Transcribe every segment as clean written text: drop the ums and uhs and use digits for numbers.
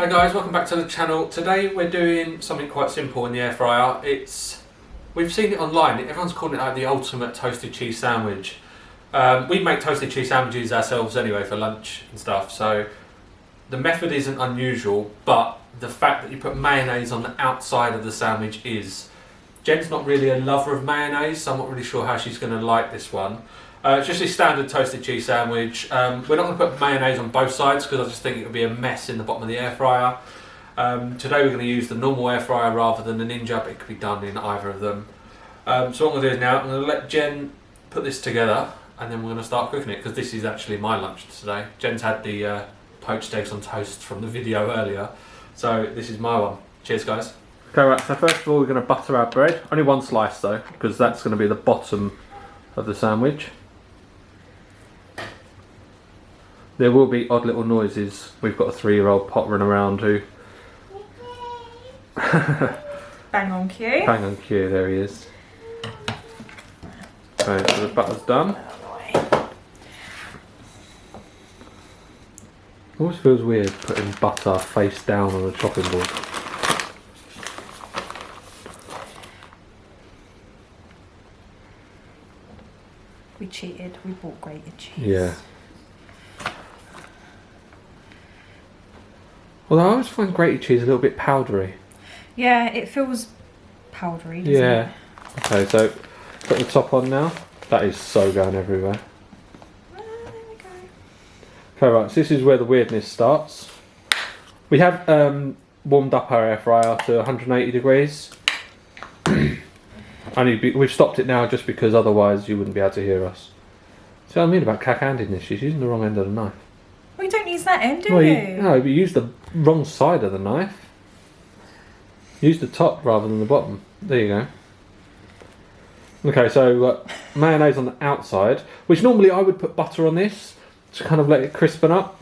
Hey guys, welcome back to the channel. Today we're doing something quite simple in the air fryer. We've seen it online, everyone's calling it like the ultimate toasted cheese sandwich. We make toasted cheese sandwiches ourselves anyway for lunch and stuff, so the method isn't unusual, but the fact that you put mayonnaise on the outside of the sandwich is. Jen's not really a lover of mayonnaise, so I'm not really sure how she's going to like this one. It's just a standard toasted cheese sandwich. We're not going to put mayonnaise on both sides because I just think it would be a mess in the bottom of the air fryer. Today we're going to use the normal air fryer rather than the Ninja, but it could be done in either of them. So what I'm going to do is now I'm going to let Jen put this together and then we're going to start cooking it because this is actually my lunch today. Jen's had the poached eggs on toast from the video earlier, so this is my one. Cheers guys. Okay, right, so first of all we're going to butter our bread. Only one slice though, because that's going to be the bottom of the sandwich. There will be odd little noises. We've got a 3-year-old pottering around who... Bang on cue. Bang on cue, there he is. Okay, so the butter's done. Always feels weird putting butter face down on a chopping board. We cheated, we bought grated cheese. Yeah. Although I always find grated cheese a little bit powdery. Yeah, it feels powdery, doesn't Yeah. it? Okay, so put the top on now. That is so going everywhere. There we go. Okay, right, so this is where the weirdness starts. We have warmed up our air fryer to 180 degrees. We've stopped it now just because otherwise you wouldn't be able to hear us. See what I mean about cack-handing this? She's using the wrong end of the knife. Well, you don't use that end, do Well, you? No, but you use the wrong side of the knife. Use the top rather than the bottom. There you go. Okay, so mayonnaise on the outside, which normally I would put butter on this to kind of let it crispen up.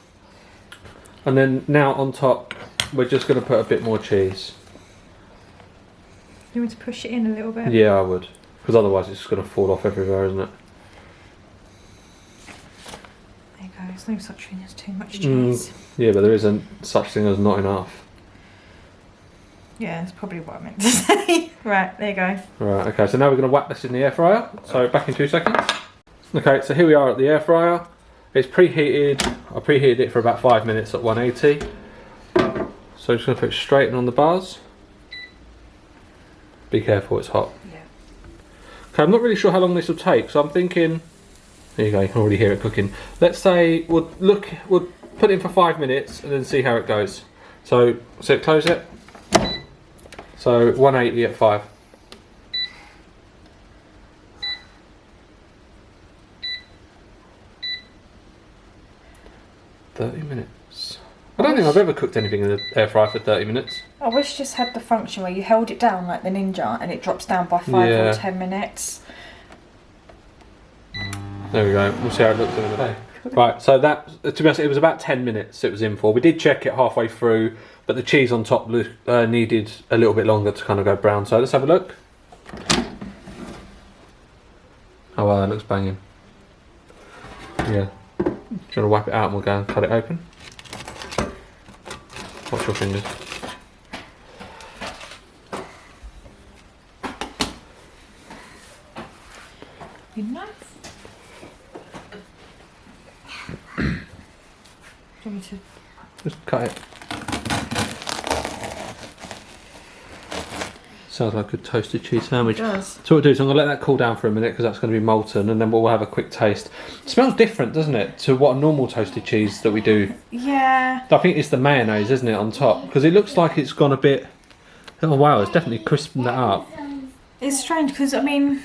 And then now on top, we're just going to put a bit more cheese. You want to push it in a little bit? Yeah, I would. Because otherwise it's going to fall off everywhere, isn't it? There you go, there's no such thing as too much cheese. Yeah, but there isn't such thing as not enough. Yeah, that's probably what I meant to say. Right, there you go. Right, okay, so now we're going to whack this in the air fryer. So back in 2 seconds. Okay, so here we are at the air fryer. It's preheated. I preheated it for about 5 minutes at 180. So I'm just going to put it straight in on the bars. Be careful, it's hot. Yeah. Okay, I'm not really sure how long this will take, so I'm thinking... There you go, you can already hear it cooking. Let's say we'll put it in for 5 minutes and then see how it goes. So close it. So 180 at 5. $30. I don't think I've ever cooked anything in the air fryer for 30 minutes. I wish this had the function where you held it down like the Ninja and it drops down by 5 or 10 minutes. There we go. We'll see how it looks in a minute. Right, so that, to be honest, it was about 10 minutes it was in for. We did check it halfway through, but the cheese on top needed a little bit longer to kind of go brown. So let's have a look. Oh wow, that looks banging. Yeah. Do you want to wipe it out and we'll go and cut it open? Watch your fingers. Your knife? Do you want me to... Just cut it. Sounds like a good toasted cheese sandwich. It does. So what we'll do is I'm going to let that cool down for a minute because that's going to be molten and then we'll have a quick taste. It smells different, doesn't it, to what a normal toasted cheese that we do. Yeah. I think it's the mayonnaise, isn't it, on top? Because it looks like it's gone a bit... Oh wow, it's definitely crispened that up. It's strange because, I mean,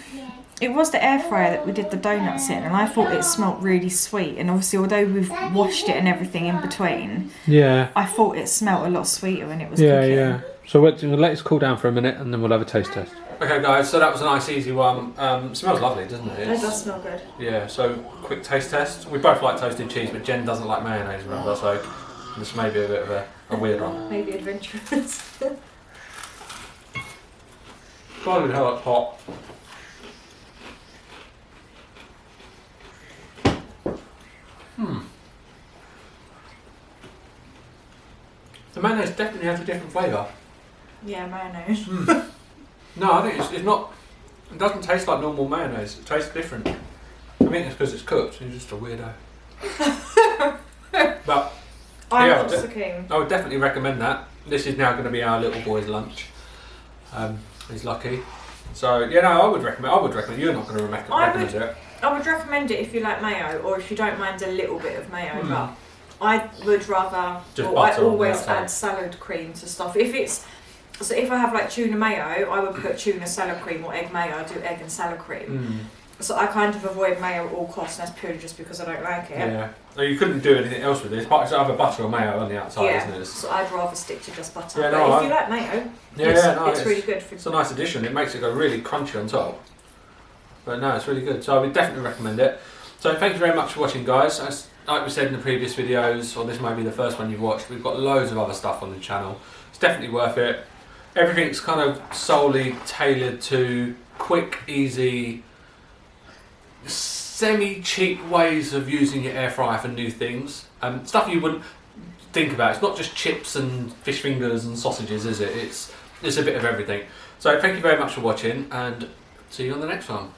it was the air fryer that we did the donuts in and I thought it smelt really sweet, and obviously although we've washed it and everything in between, Yeah. I thought it smelt a lot sweeter when it was Yeah, cooking. yeah. So we're going to let this cool down for a minute and then we'll have a taste test. Okay guys, so that was a nice ezy one. Smells lovely, doesn't it? It does smell good. Yeah, so quick taste test. We both like toasted cheese, but Jen doesn't like mayonnaise, remember? So this may be a bit of a weird one. Maybe adventurous. Holy hell, it's hot. The mayonnaise definitely has a different flavour. Yeah, mayonnaise. No, I think it's not. It doesn't taste like normal mayonnaise. It tastes different. I think it's because it's cooked. You're just a weirdo. But I'm yeah, not so keen. I would definitely recommend that. This is now going to be our little boy's lunch. He's lucky. So yeah, no, I would recommend. You're not going to recommend it. I would recommend it if you like mayo, or if you don't mind a little bit of mayo. But I would rather. Just I butter on the always outside. add salad cream to stuff. So if I have like tuna mayo, I would put tuna salad cream, or egg mayo. I do egg and salad cream. So I kind of avoid mayo at all costs, and that's purely just because I don't like it. Yeah. No, you couldn't do anything else with this. It's either butter or mayo on the outside, isn't it? So I'd rather stick to just butter. Yeah, but no, if you like mayo, it's really good. It's a nice addition. It makes it go really crunchy on top. But no, it's really good. So I would definitely recommend it. So thank you very much for watching, guys. As like we said in the previous videos, or this may be the first one you've watched, we've got loads of other stuff on the channel. It's definitely worth it. Everything's kind of solely tailored to quick, easy, semi-cheap ways of using your air fryer for new things. Stuff you wouldn't think about. It's not just chips and fish fingers and sausages, is it? It's a bit of everything. So thank you very much for watching, and see you on the next one.